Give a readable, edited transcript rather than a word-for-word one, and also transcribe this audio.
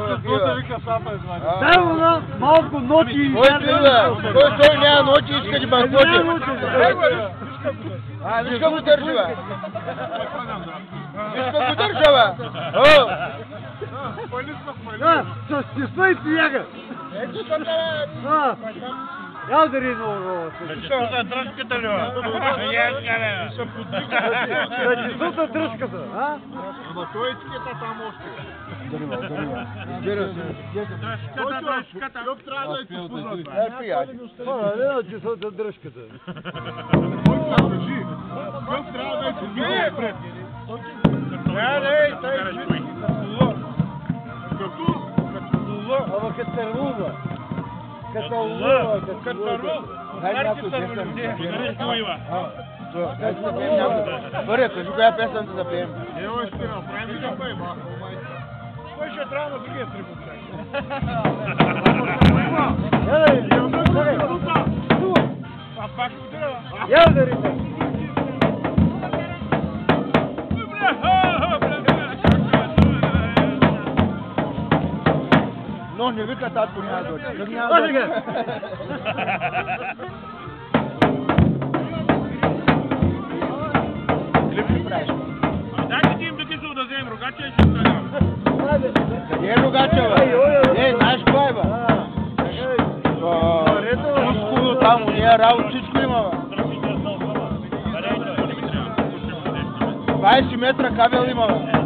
Какво се вика сапа извади? Дай му на малко ноти. Той няма ноти, иска да банкоти. Виж как го държи, бе. Виж как го държа, бе. С тесна и тияга. Я дари много. За дръжката ли, бе? За чесота дръжката, а? Ама той етикета там още. Дръжката. Къв трябва да е изпуснат, бе? Не на чесота дръжката. Къв трябва да е изпуснат, пред? Не, тъй чисти. Като? Ама като тървува. Като лува. Дай някой песен. Бъде, кажи коя песен да запеем. Ево ще направим и да пеем. Кой ще трябва да другия трибунчак? А пак ще удира. Я дари. Но не вика татко няма дойде. Клип ли правиш? Дайте ти им да ги се удазем, рогача и ще станем. Къде е рогача, бе? Знаеш кой е, бе? Мускулно там, уния работа, всичко има, бе. 20 метра кабел има, бе.